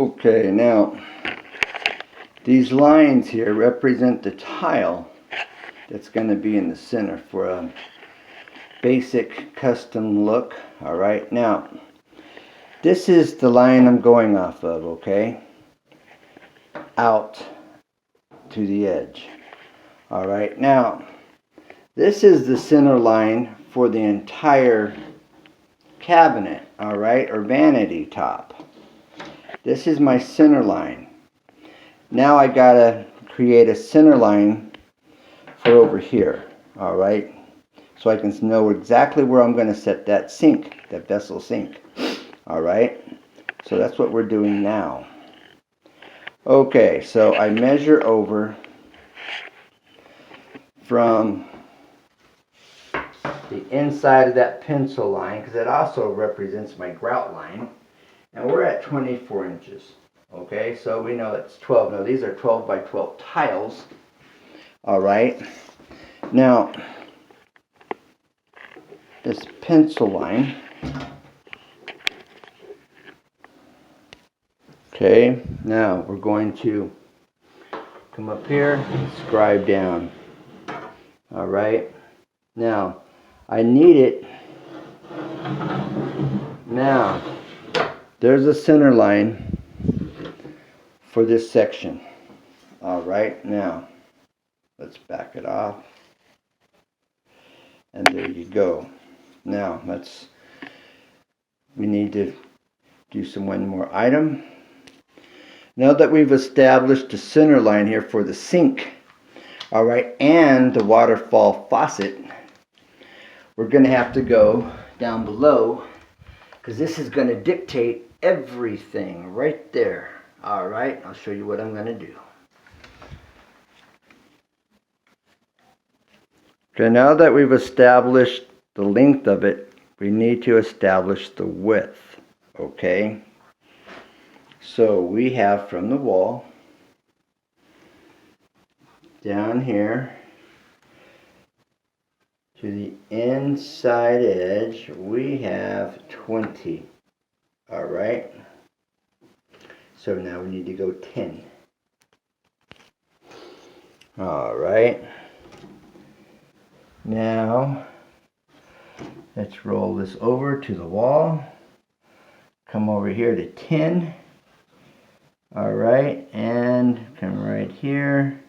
Okay, now these lines here represent the tile that's going to be in the center for a basic custom look. Alright, now this is the line I'm going off of, okay? Out to the edge. Alright, now this is the center line for the entire cabinet, alright, or vanity top. This is my center line. Now I gotta create a center line for over here, alright, so I can know exactly where I'm going to set that sink, that VesSelSink, alright. So that's what we're doing now. Okay, so I measure over from the inside of that pencil line, because it also represents my grout line, and we're at 24 inches. Okay, so we know it's 12. Now these are 12 by 12 tiles. Alright, now this pencil line, okay, now we're going to come up here and scribe down. Alright, now I need it. Now there's a center line for this section. Alright, now let's back it off. And there you go. Now we need to do one more item. Now that we've established the center line here for the sink, alright, and the waterfall faucet, we're going to have to go down below, because this is going to dictate everything right there. Alright, I'll show you what I'm going to do. Okay, now that we've established the length of it, we need to establish the width. Okay, so we have from the wall down here to the inside edge, we have 20. Alright, so now we need to go 10. Alright, now let's roll this over to the wall, come over here to 10. Alright, and come right here,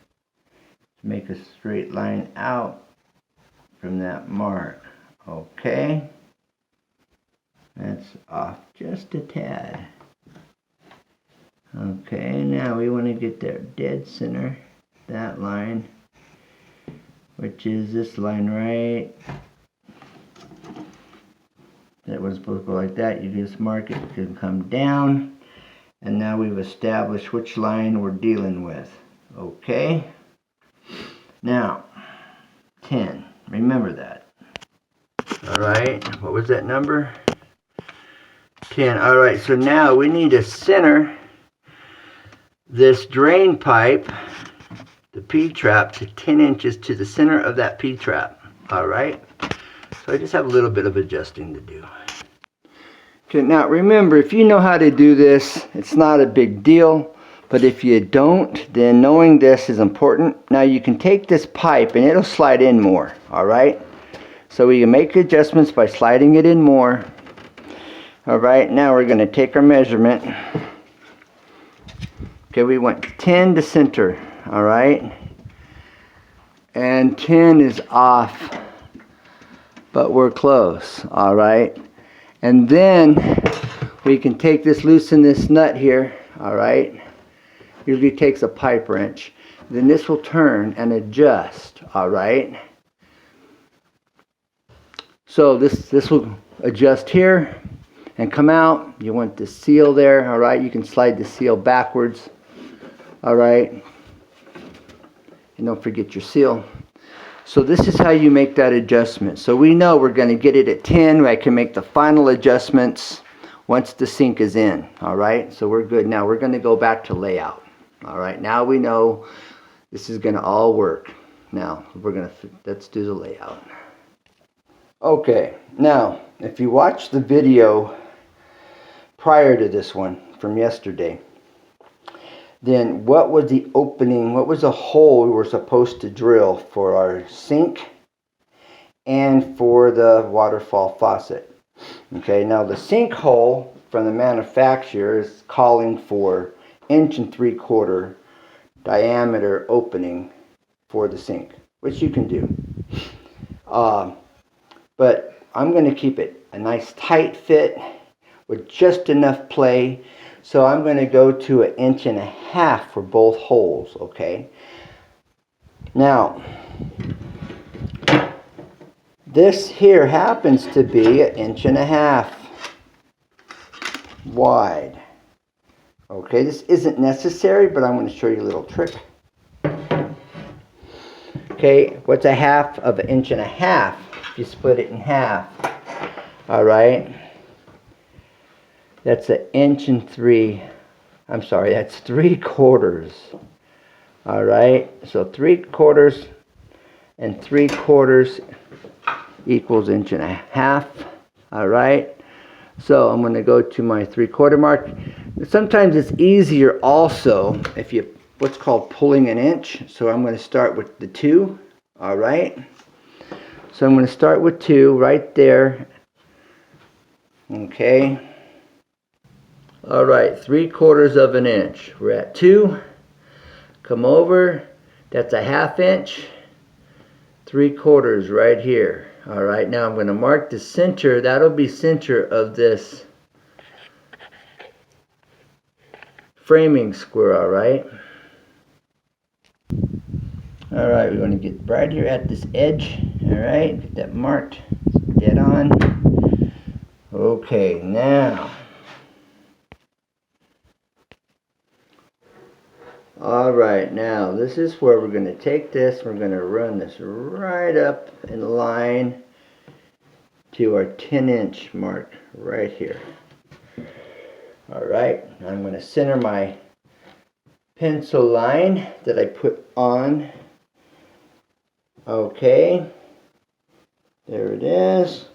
make a straight line out from that mark. Okay, that's off just a tad. Okay, now we want to get that dead center, that line, which is this line right. That was supposed to go like that. You just mark it, it can come down. And now we've established which line we're dealing with. Okay? Now, 10. Remember that. Alright, what was that number? 10. Alright, so now we need to center this drain pipe, the P-trap, to 10 inches to the center of that P-trap. Alright? So I just have a little bit of adjusting to do. Okay, now remember, if you know how to do this, it's not a big deal. But if you don't, then knowing this is important. Now you can take this pipe and it'll slide in more. Alright? So we can make adjustments by sliding it in more. Alright, now we're going to take our measurement. Okay, we went 10 to center. Alright? And 10 is off. But we're close. Alright? And then we can take this, loosen this nut here. Alright? Usually takes a pipe wrench. Then this will turn and adjust. Alright? So this will adjust here and come out. You want the seal there. Alright? You can slide the seal backwards. Alright? And don't forget your seal. So this is how you make that adjustment. So we know we're going to get it at 10. I can make the final adjustments once the sink is in. Alright? So we're good. Now we're going to go back to layout. Alright? Now we know this is going to all work. Now let's do the layout. Okay. Now if you watch the video prior to this one from yesterday, then what was the opening, what was the hole we were supposed to drill for our sink and for the waterfall faucet. Okay, now the sink hole from the manufacturer is calling for 1.75" diameter opening for the sink, which you can do. But I'm going to keep it a nice tight fit with just enough play. So I'm going to go to 1.5" for both holes, okay? Now, this here happens to be 1.5" wide. Okay, this isn't necessary, but I'm going to show you a little trick. Okay, what's 1/2 inch? If you split it in half, all right, that's 1.3 inches. I'm sorry, that's 3/4. All right, so 3/4 and 3/4 equals 1.5 inches. All right, so I'm going to go to my 3/4 mark. Sometimes it's easier also if you what's called pulling an inch. So I'm going to start with the 2. All right, so I'm going to start with 2 right there. Okay, all right, 3/4 inch. We're at 2. Come over, that's 1/2 inch. 3/4 right here. All right, now I'm going to mark the center. That'll be center of this framing square. All right. All right, we're going to get right here at this edge. All right, get that marked dead on. Okay, now. All right, now this is where we're going to take this. We're going to run this right up in line to our 10-inch mark right here. All right, I'm going to center my pencil line that I put on. Okay, there it is.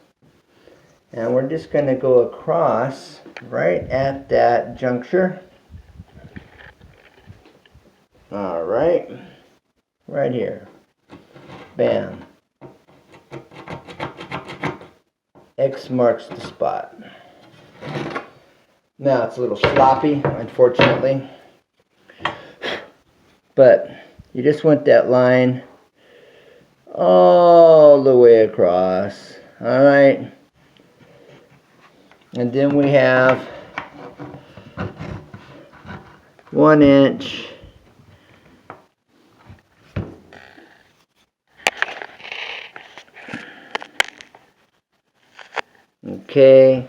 And we're just going to go across right at that juncture. All right, right here. Bam. X marks the spot. Now it's a little sloppy, unfortunately. But you just want that line all the way across. All right. And then we have 1 inch. Okay,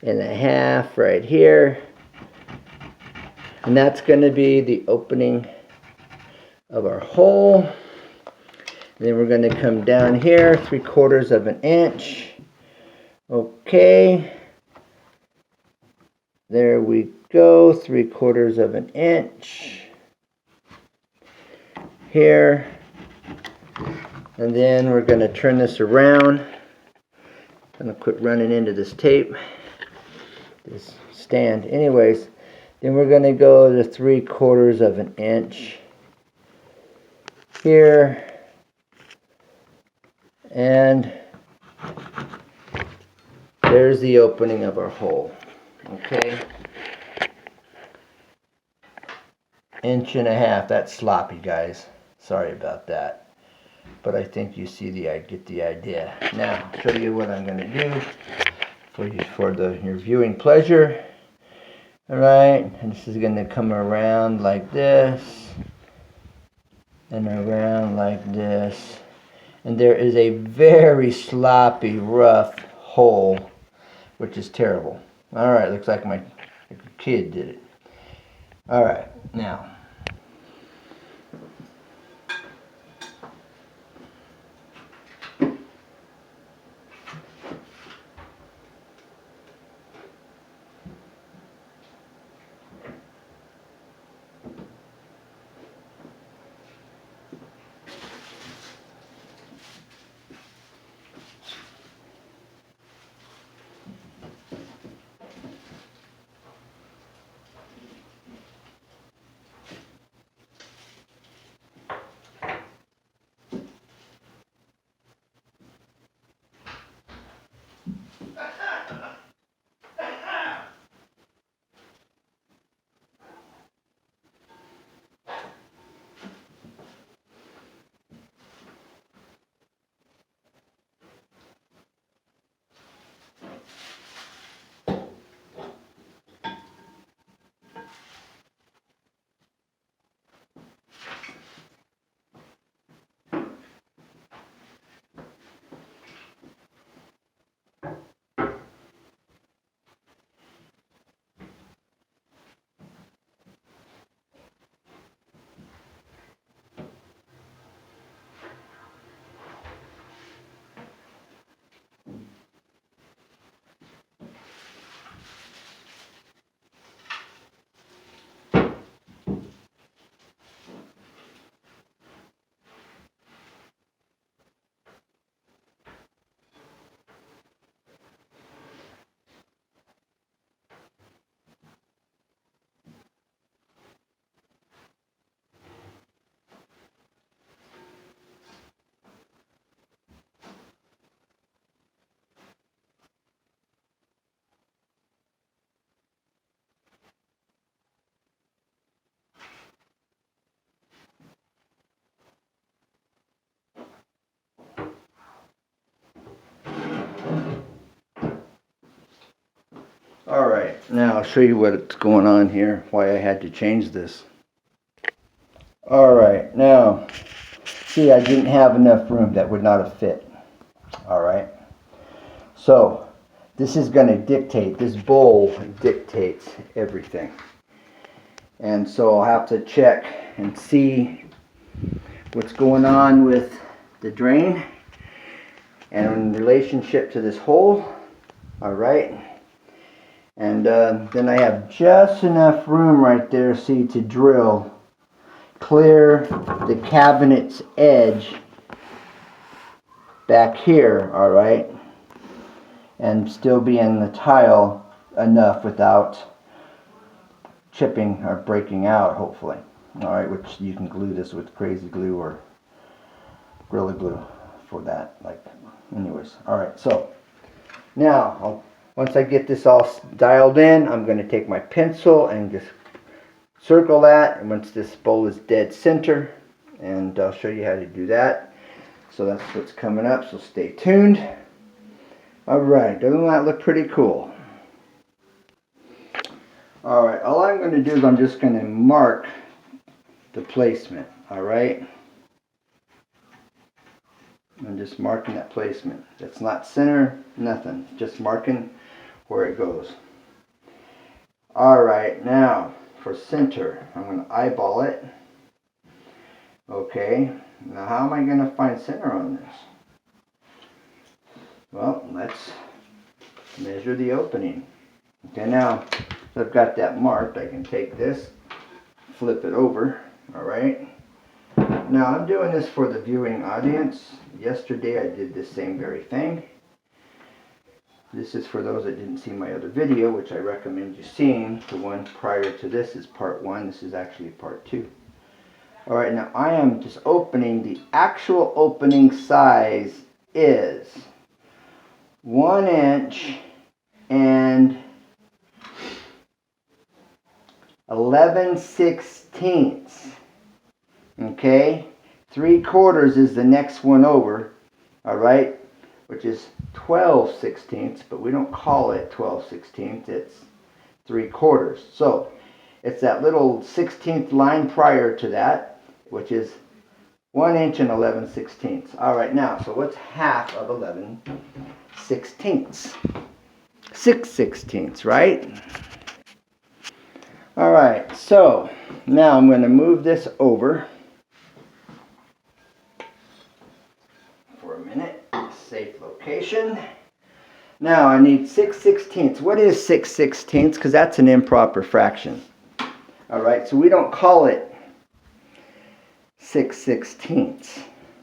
and 1/2 right here. And that's going to be the opening of our hole. And then we're going to come down here 3/4 inch. Okay. There we go, 3/4 inch. Here. And then we're going to turn this around. I'm going to quit running into this tape, this stand. Anyways, then we're going to go to 3/4 inch here. And there's the opening of our hole. Okay. 1.5 inches. That's sloppy, guys. Sorry about that. But I think you see get the idea. Now, I'll show you what I'm going to do for your viewing pleasure. All right, and this is going to come around like this, and around like this, and there is a very sloppy, rough hole, which is terrible. All right, looks like my kid did it. All right, now. Alright, now I'll show you what's going on here, why I had to change this. Alright, now, see, I didn't have enough room. That would not have fit. Alright, so this is going to dictate, this bowl dictates everything. And so I'll have to check and see what's going on with the drain and in relationship to this hole. Alright, and then I have just enough room right there, see, to drill clear the cabinet's edge back here, alright, and still be in the tile enough without chipping or breaking out, hopefully. Alright, which you can glue this with crazy glue or Gorilla Glue for that. Like, anyways, alright, so now once I get this all dialed in, I'm going to take my pencil and just circle that, and once this bowl is dead center, and I'll show you how to do that. So that's what's coming up, so stay tuned. Alright, doesn't that look pretty cool? Alright, all I'm going to do is I'm just going to mark the placement, alright? I'm just marking that placement. It's not center, nothing, just marking where it goes. Alright, now for center, I'm going to eyeball it. Okay, now how am I going to find center on this? Well, let's measure the opening. Okay, now I've got that marked. I can take this, flip it over. Alright, now I'm doing this for the viewing audience. Yesterday I did the same very thing. This is for those that didn't see my other video, which I recommend you seeing. The one prior to this is part 1. This is actually part 2. Alright, now I am just opening. The actual opening size is 1 inch and 11/16. Okay, 3/4 is the next one over. Alright, which is 12/16, but we don't call it 12/16, it's 3/4. So it's that little 16th line prior to that, which is 1 inch and 11/16. Alright, now, so what's half of 11/16? 6/16, right? Alright, so now I'm going to move this over for a minute. Safe location. Now I need 6/16. What is 6/16? Because that's an improper fraction. Alright, so we don't call it 6/16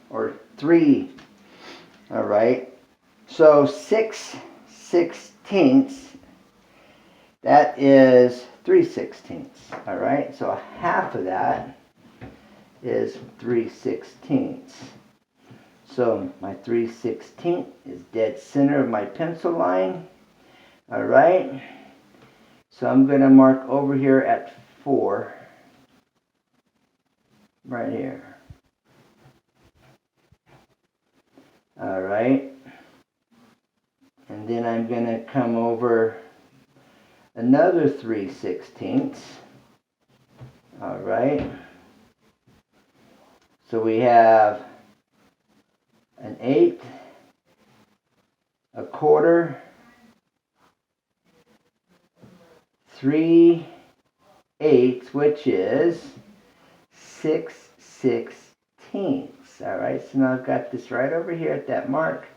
or 3. Alright, so 6/16, that is 3/16. Alright, so half of that is 3/16. So my 3/16 is dead center of my pencil line. Alright, so I'm going to mark over here at 4. Right here. Alright, and then I'm going to come over another 3/16. Alright, so we have an 1/8, 1/4, 3/8, which is 6/16. Alright, so now I've got this right over here at that mark.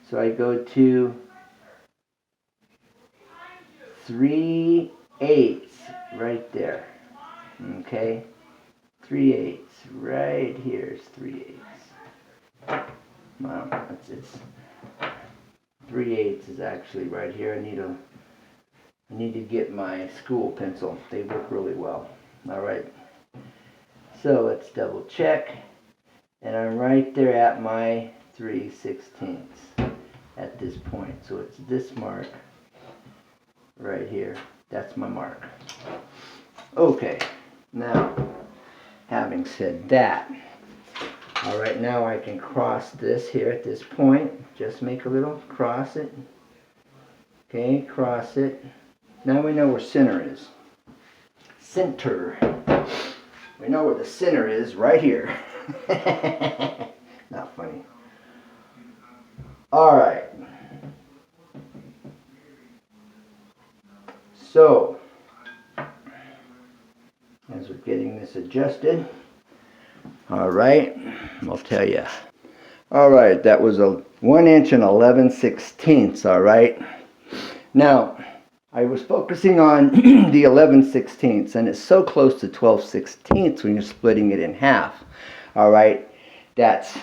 So I go to 3/8 right there. Okay, 3/8 right here is 3/8. Wow, that's it. 3/8 is actually right here. I need to get my school pencil. They work really well. Alright, so let's double check, and I'm right there at my 3/16 at this point. So it's this mark right here. That's my mark. Okay, now having said that, alright, now I can cross this here at this point. Just make a little cross it. Okay, cross it. Now we know where center is. Center. We know where the center is, right here. Not funny. Alright. So, as we're getting this adjusted, alright, I'll tell you. Alright, that was a 1 inch and 11/16, alright. Now, I was focusing on the 11/16, and it's so close to 12/16 when you're splitting it in half. Alright, that's...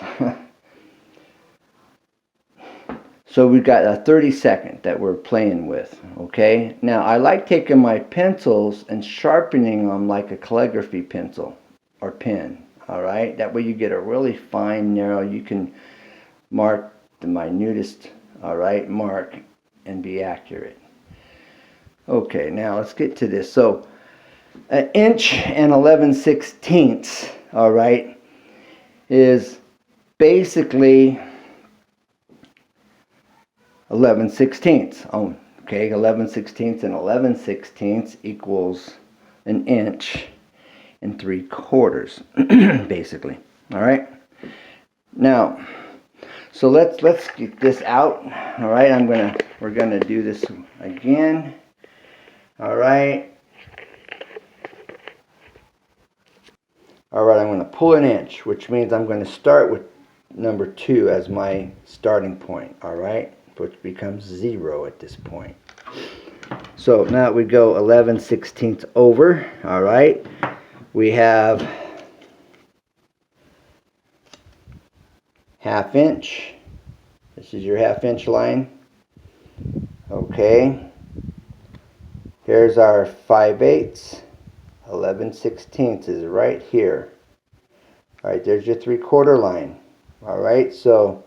So we've got a 32nd that we're playing with, okay? Now, I like taking my pencils and sharpening them like a calligraphy pencil or pen, all right? That way you get a really fine, narrow, you can mark the minutest, all right, mark and be accurate. Okay, now let's get to this. So, 1 inch and 11/16, all right, is basically 11/16. Oh, okay, 11/16 and 11/16 equals 1 inch and 3/4, basically. All right. Now, so let's get this out. All right, we're gonna do this again. All right. All right, I'm gonna pull 1 inch, which means I'm gonna start with number 2 as my starting point. All right, which becomes 0 at this point. So now we go 11/16 over. All right, we have 1/2 inch. This is your 1/2 inch line. Okay, here's our 5/8. 11/16 is right here. All right, there's your 3/4 line. All right, so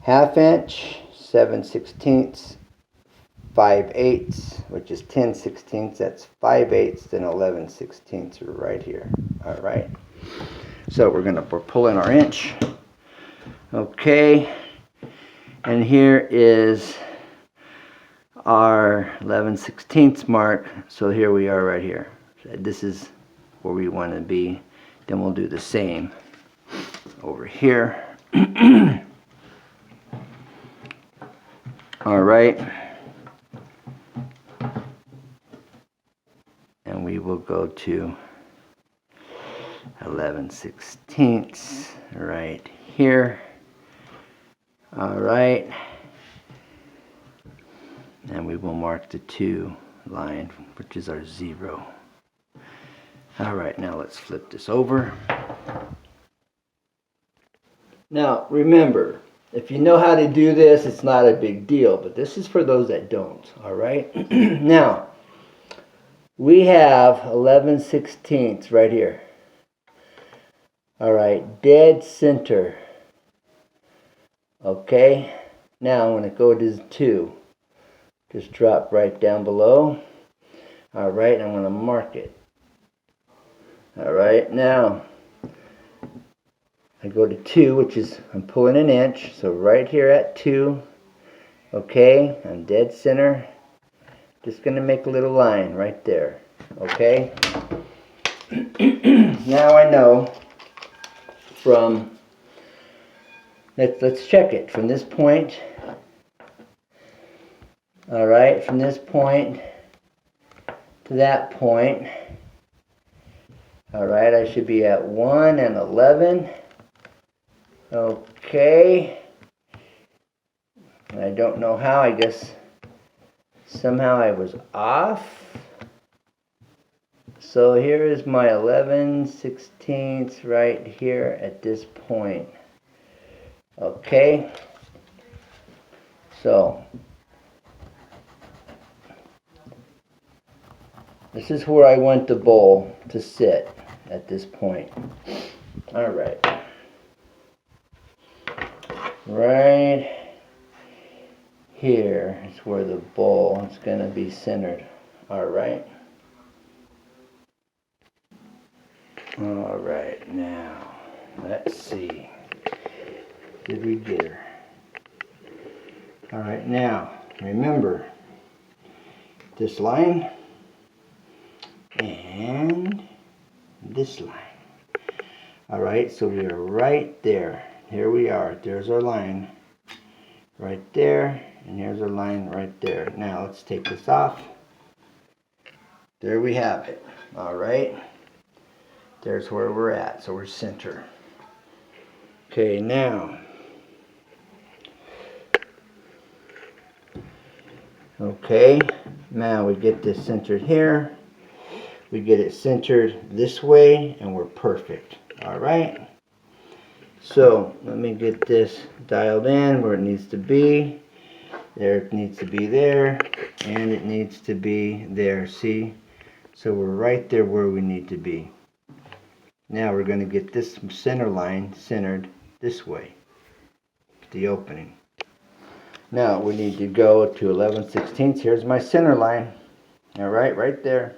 1/2 inch, 7/16, 5/8, which is 10/16. That's 5/8 and 11/16 right here. All right. So we're pulling our inch. Okay. And here is our 11/16 mark. So here we are right here. This is where we want to be. Then we'll do the same over here. All right. And we will go to 11/16 right here. All right. And we will mark the 2 line, which is our 0. All right, now let's flip this over. Now, remember, if you know how to do this, it's not a big deal, but this is for those that don't, all right? Now, we have 11/16 right here. All right, dead center. Okay, now I'm going to go to 2. Just drop right down below. All right, I'm going to mark it. All right, now I go to 2, which is, I'm pulling 1 inch. So right here at 2, okay, I'm dead center. Just going to make a little line right there, okay? Now I know from, let's check it from this point. All right, from this point to that point. All right, I should be at 1 and 11. Okay. I don't know how, I guess somehow I was off. So here is my 11/16 right here at this point. Okay. So this is where I want the bowl to sit at this point. All right. Right here is where the bowl is going to be centered. All right. All right, now let's see. Did we get her? All right, now remember, this line and this line. Alright, so we are right there. Here we are. There's our line right there, and here's our line right there. Now let's take this off. There we have it. Alright, there's where we're at. So we're center. Okay, now we get this centered here. We get it centered this way, and we're perfect. Alright, so let me get this dialed in where it needs to be. There, it needs to be there, and it needs to be there. See? So we're right there where we need to be. Now we're going to get this center line centered this way, the opening. Now we need to go to 11/16. Here's my center line. Alright, right there.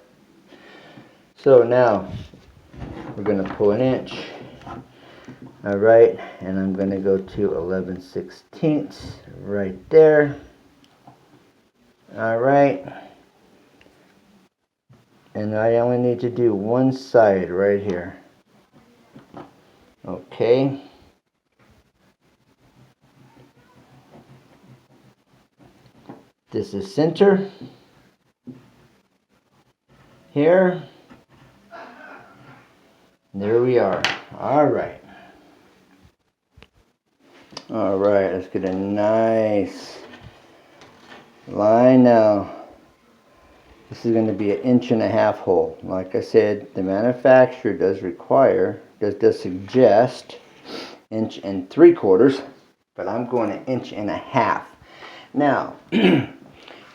So now we're going to pull an inch. Alright, and I'm going to go to 11/16 right there. Alright, and I only need to do one side right here. Okay. This is center. Here. There we are. Alright. Alright, let's get a nice line now. This is going to be an 1.5 inch hole. Like I said, the manufacturer does suggest 1 3/4 inch, but I'm going 1.5 inch. Now,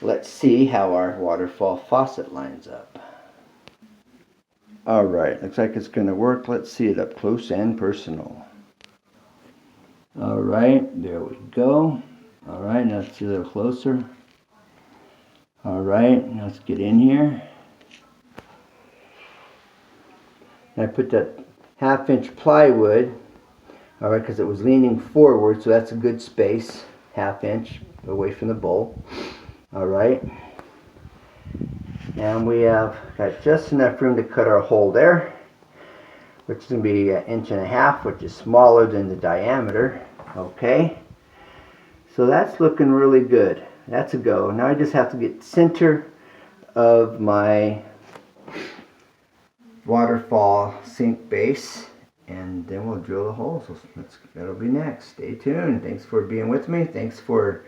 let's see how our waterfall faucet lines up. Alright, looks like it's going to work. Let's see it up close and personal. Alright, there we go. Alright, now let's see a little closer. Alright, now let's get in here. I put that 1/2 inch plywood, alright, because it was leaning forward, so that's a good space. 1/2 inch away from the bowl. Alright. And we have got just enough room to cut our hole there, which is going to be 1.5 inch, which is smaller than the diameter. Okay. So that's looking really good. That's a go. Now I just have to get center of my waterfall sink base, and then we'll drill the holes. So that'll be next. Stay tuned. Thanks for being with me. Thanks for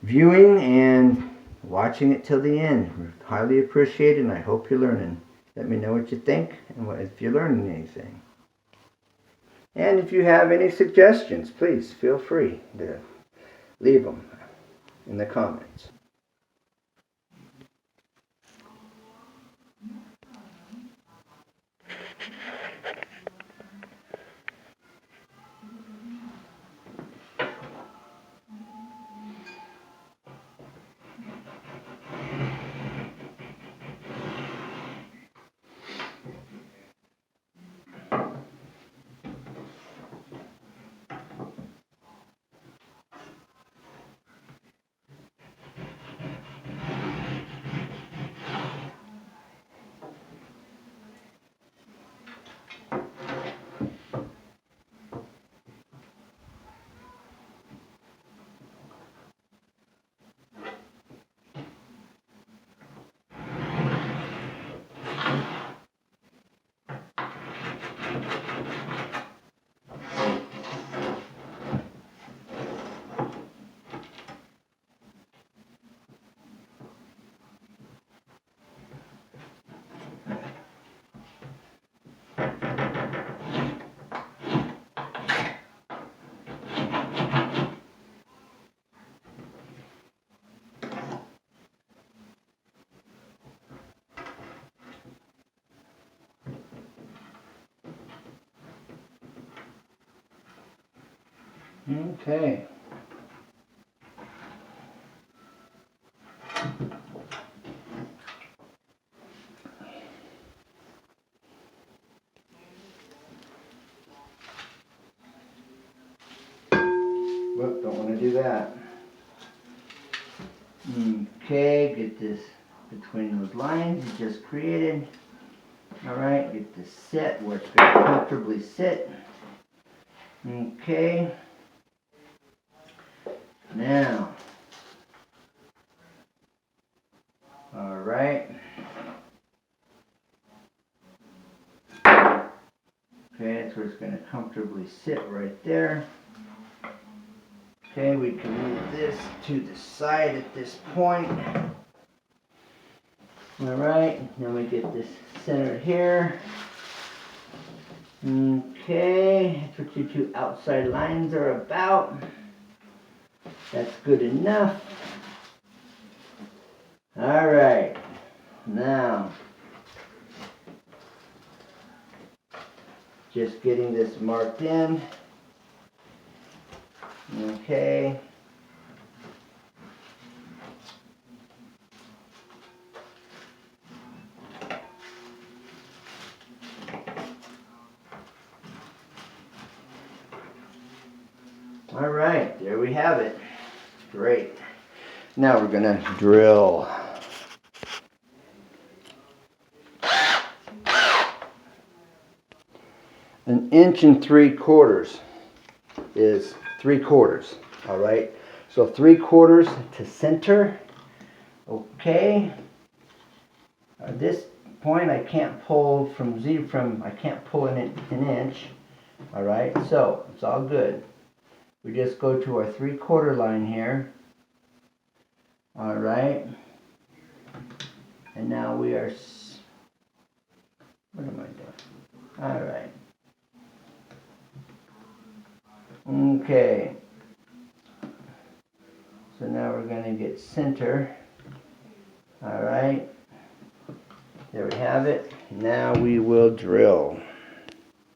viewing and watching it till the end. Highly appreciated, and I hope you're learning. Let me know what you think and if you're learning anything. And if you have any suggestions, please feel free to leave them in the comments. Okay. Whoop, don't want to do that. Okay, get this between those lines you just created. Alright, get this set where it's going to comfortably sit. Okay. Now, alright. Okay, that's where it's going to comfortably sit right there. Okay, we can move this to the side at this point. Alright, then we get this centered here. Okay, that's what your two outside lines are about. That's good enough. Alright, now just getting this marked in. Okay. Alright, there we have it. Great. Now we're going to drill. An 1 3/4 is 3/4. Alright, so 3/4 to center. Okay. At this point I can't pull I can't pull an inch. Alright, so it's all good. We just go to our 3/4 line here. Alright. And now we are, what am I doing? Alright. Okay. So now we're going to get center. Alright. There we have it. Now we will drill.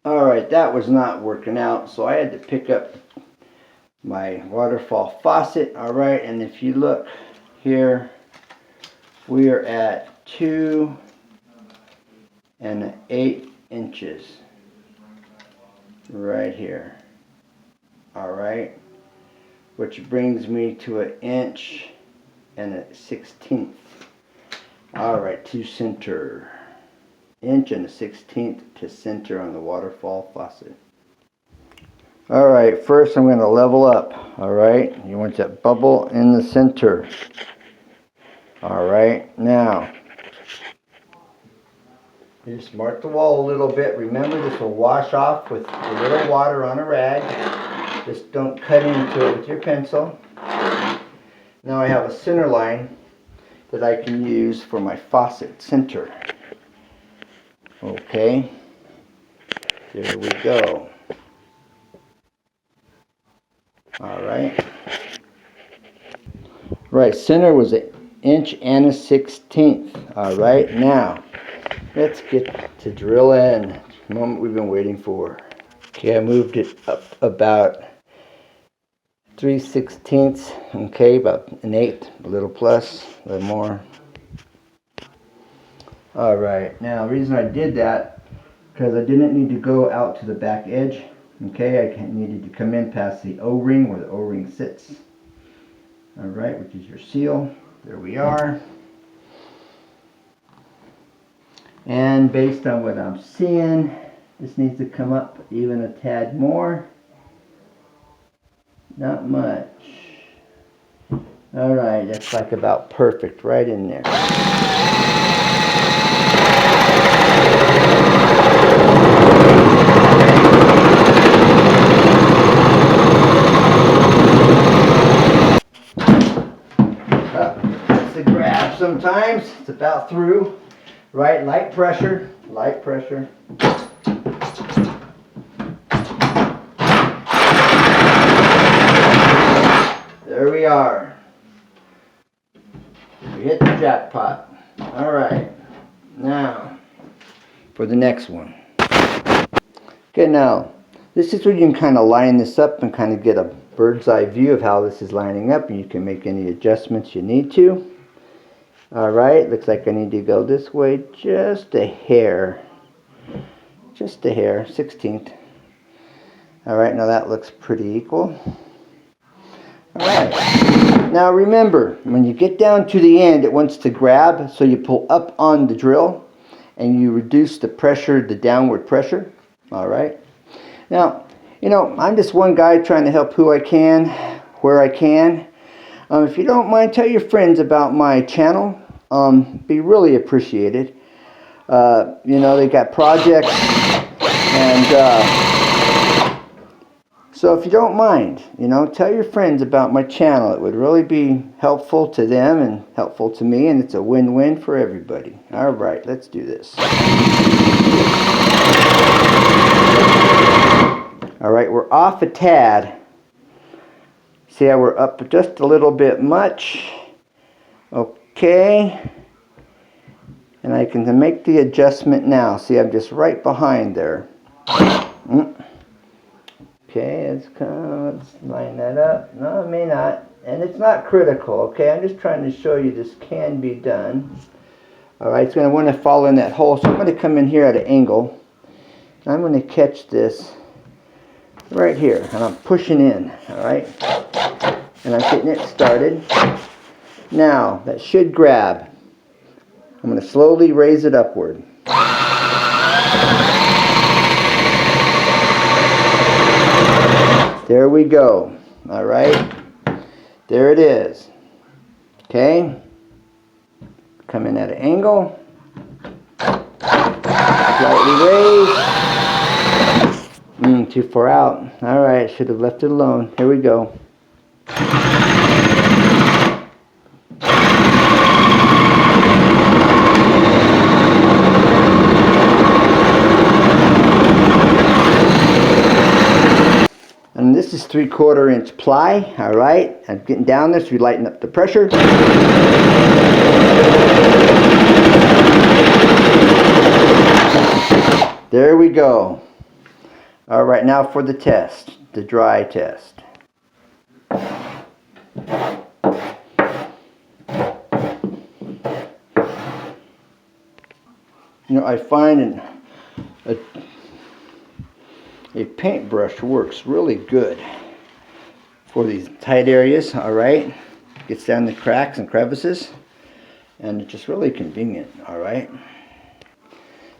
Alright, that was not working out, so I had to pick up my Waterfall Faucet. Alright, and if you look here, we are at 2 1/8 inches right here. Alright, which brings me to 1 1/16 inch. Alright, to center. 1 1/16 inch to center on the Waterfall Faucet. Alright, first I'm going to level up. Alright, you want that bubble in the center. Alright, now you just mark the wall a little bit. Remember, this will wash off with a little water on a rag. Just don't cut into it with your pencil. Now I have a center line that I can use for my faucet center. Okay, there we go. Alright. Right, center was 1 1/16 inch. Alright, now let's get to drill in. The moment we've been waiting for. Okay, I moved it up about 3/16. Okay, about 1/8, a little plus, a little more. Alright, now the reason I did that, because I didn't need to go out to the back edge. Okay, I needed to come in past the O-ring, where the O-ring sits. Alright, which is your seal. There we are. And based on what I'm seeing, this needs to come up even a tad more. Not much. Alright, that's like about perfect, right in there. It's a grab sometimes. It's about through. Right, light pressure, light pressure. There we are. We hit the jackpot. Alright, now for the next one. Okay, now this is where you can kind of line this up and kind of get a bird's eye view of how this is lining up, and you can make any adjustments you need to. Alright, looks like I need to go this way just a hair. Just a hair, 1/16. Alright, now that looks pretty equal. Alright. Now remember, when you get down to the end, it wants to grab, so you pull up on the drill and you reduce the pressure, the downward pressure. All right. Now, you know, I'm just one guy trying to help who I can, where I can. If you don't mind, tell your friends about my channel. Be really appreciated. You know, they got projects, and so if you don't mind, you know, tell your friends about my channel. It would really be helpful to them and helpful to me, and it's a win-win for everybody. All right, let's do this. All right, we're off a tad. See how we're up just a little bit much? Okay. And I can make the adjustment now. See, I'm just right behind there. Okay, let's line that up. No, it may not. And it's not critical, okay? I'm just trying to show you this can be done. Alright, it's going to want to fall in that hole. So I'm going to come in here at an angle. I'm going to catch this right here. And I'm pushing in, alright? And I'm getting it started. Now, that should grab. I'm going to slowly raise it upward. There we go. All right. There it is. Okay. Come in at an angle. Slightly raised. Too far out. All right. Should have left it alone. Here we go. And this is 3/4 inch ply. All right, I'm getting down there, so we lighten up the pressure. There we go. All right, now for the test, the dry test. You know, I find a paintbrush works really good for these tight areas. All right, gets down the cracks and crevices, and it's just really convenient. All right,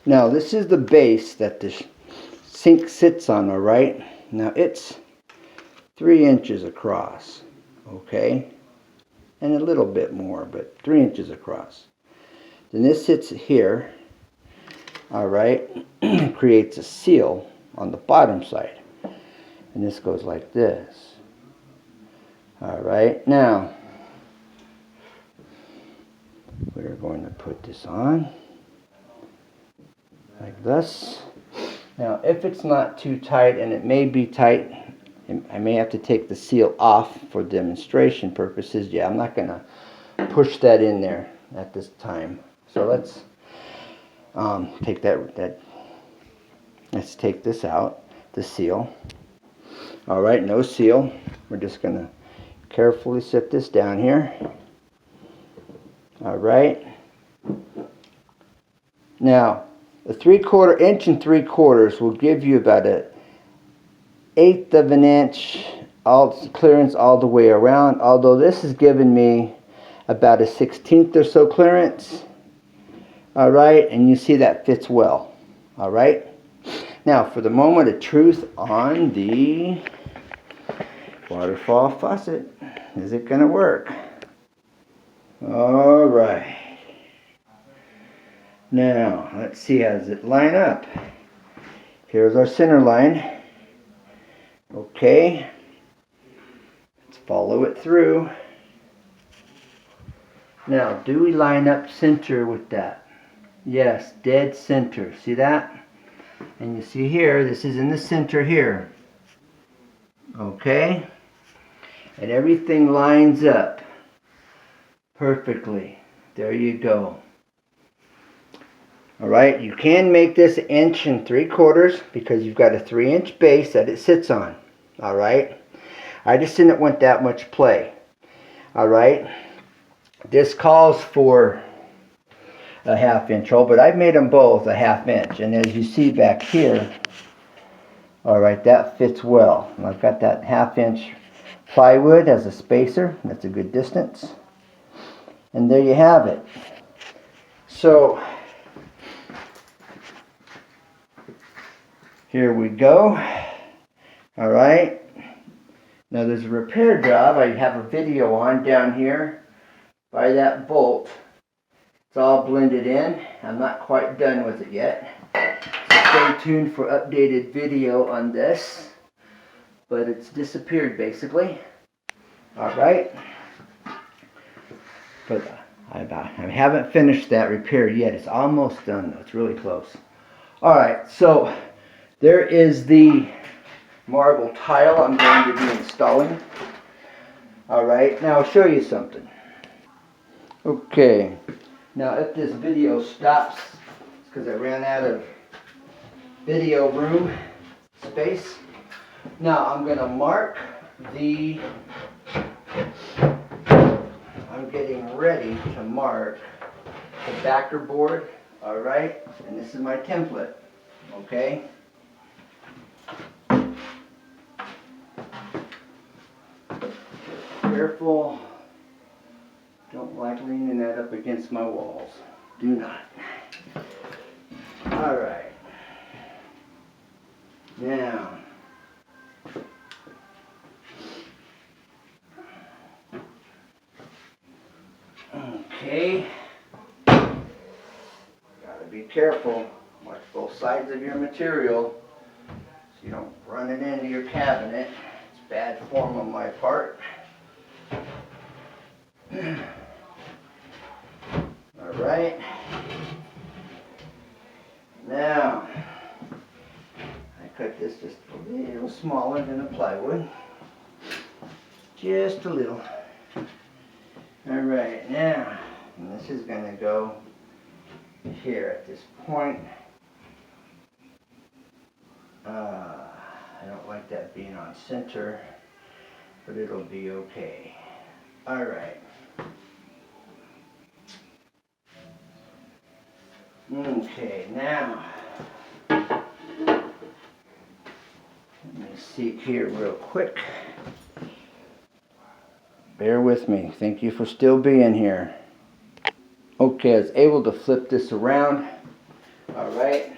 now this is the base that the sink sits on. All right, now it's 3 inches across, okay, and a little bit more, but 3 inches across. Then this sits here, all right, creates a seal on the bottom side, and this goes like this. All right, now we're going to put this on like this. Now if it's not too tight, and it may be tight, I may have to take the seal off for demonstration purposes. Yeah, I'm not gonna push that in there at this time. So let's take let's take this out, the seal. All right, no seal. We're just going to carefully set this down here. All right. Now, the 3/4 inch and 3/4 will give you about an 1/8 of an inch clearance all the way around, although this is giving me about a 1/16 or so clearance. All right, and you see that fits well. All right. Now for the moment of truth on the Waterfall faucet. Is it going to work? All right. Now let's see, how does it line up? Here's our center line. Okay. Let's follow it through. Now, do we line up center with that? Yes, dead center. See that? And you see here, this is in the center here. Okay? And everything lines up perfectly. There you go. Alright, you can make this 1 3/4 because you've got a 3-inch base that it sits on. Alright? I just didn't want that much play. Alright? This calls for a 1/2 inch hole, but I've made them both a 1/2 inch. And as you see back here, alright, that fits well. And I've got that 1/2 inch plywood as a spacer. That's a good distance. And there you have it. So here we go. All right. Now there's a repair job I have a video on down here by that bolt. It's all blended in. I'm not quite done with it yet. So stay tuned for updated video on this. But it's disappeared basically. All right. But I haven't finished that repair yet. It's almost done though. It's really close. All right. So there is the marble tile I'm going to be installing. All right. Now I'll show you something. Okay. Now if this video stops, it's because I ran out of video room space. Now I'm going to mark the, I'm getting ready to mark the backer board, alright, and this is my template, okay. Careful, don't like leaning that up against my walls, do not. Alright, now, okay, gotta be careful, watch both sides of your material so you don't run it into your cabinet. It's bad form on my part. Alright, now I cut this just a little smaller than a plywood, just a little. Alright, now, and this is going to go here at this point. I don't like that being on center, but it'll be okay. Alright. Okay, now, let me see here real quick. Bear with me. Thank you for still being here. Okay, I was able to flip this around. Alright.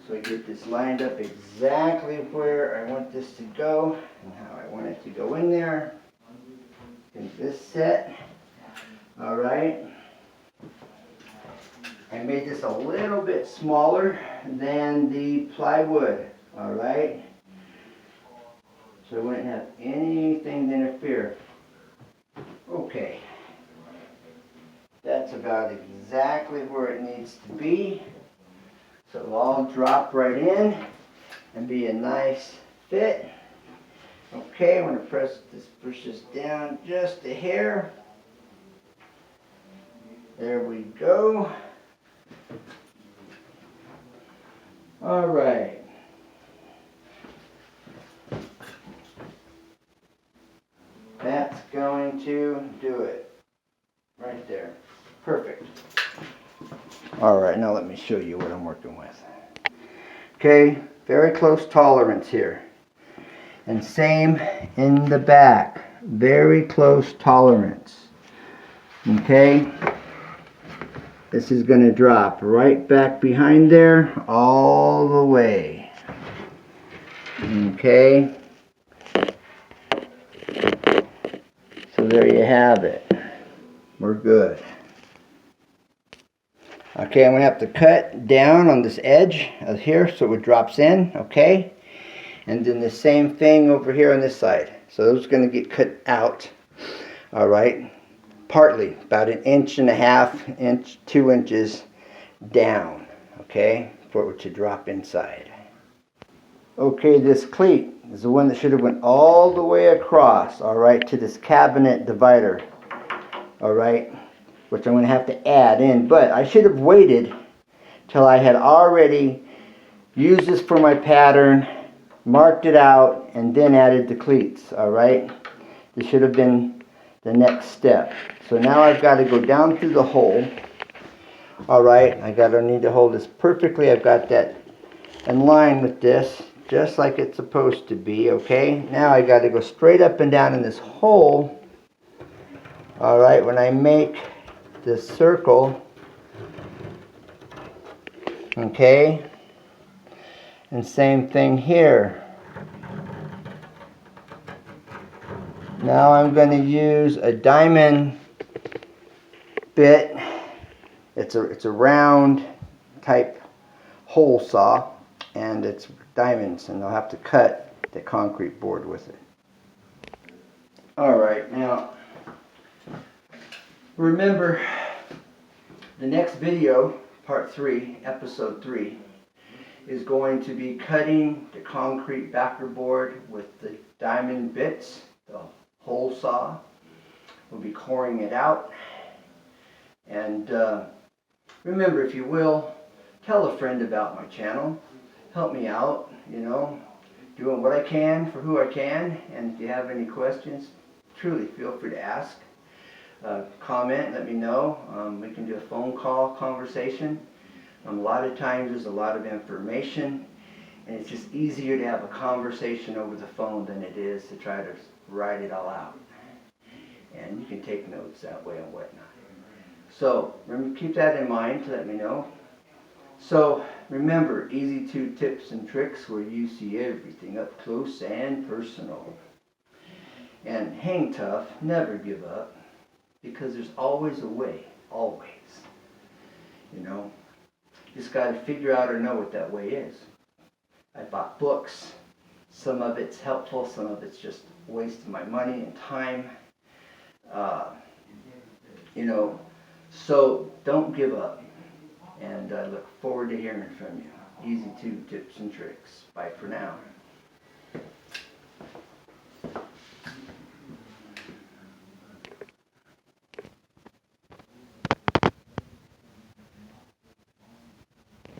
So I get this lined up exactly where I want this to go and how I want it to go in there. In this set. Alright. I made this a little bit smaller than the plywood. Alright. So I wouldn't have anything to interfere. Okay. That's about exactly where it needs to be. So it'll all drop right in and be a nice fit. Okay, I'm going to push this down just a hair. There we go. All right. That's going to do it. Right there. Perfect. Alright, now let me show you what I'm working with. Okay, very close tolerance here. And same in the back. Very close tolerance. Okay. This is going to drop right back behind there all the way. Okay. So there you have it. We're good. Okay, I'm going to have to cut down on this edge of here so it drops in, okay? And then the same thing over here on this side. So those are going to get cut out, alright? Partly, about 1.5 inches, 2 inches down, okay? For it to drop inside. Okay, this cleat is the one that should have went all the way across, alright, to this cabinet divider, alright? Which I'm going to have to add in, but I should have waited till I had already used this for my pattern, marked it out, and then added the cleats, alright? This should have been the next step. So now I've got to go down through the hole, alright? I need to hold this perfectly. I've got that in line with this just like it's supposed to be, okay? Now I got to go straight up and down in this hole. Alright, when I make this circle, okay? And same thing here. Now I'm going to use a diamond bit. It's a round type hole saw, and it's diamonds, and I'll have to cut the concrete board with it. Alright, now remember the next video, part 3, episode 3, is going to be cutting the concrete backer board with the diamond bits, the hole saw. We'll be coring it out. And remember, if you will, tell a friend about my channel. Help me out, you know, doing what I can for who I can. And if you have any questions, truly feel free to ask. Comment, let me know. We can do a phone call conversation. A lot of times there's a lot of information, and it's just easier to have a conversation over the phone than it is to try to write it all out. And you can take notes that way and whatnot. So remember, keep that in mind to let me know. So remember, easy 2 tips and tricks where you see everything up close and personal. And hang tough, never give up, because there's always a way, always. You know, just got to figure out or know what that way is. I bought books. Some of it's helpful, some of it's just wasting my money and time. You know, so don't give up. And I look forward to hearing from you. Easy 2 tips and tricks. Bye for now.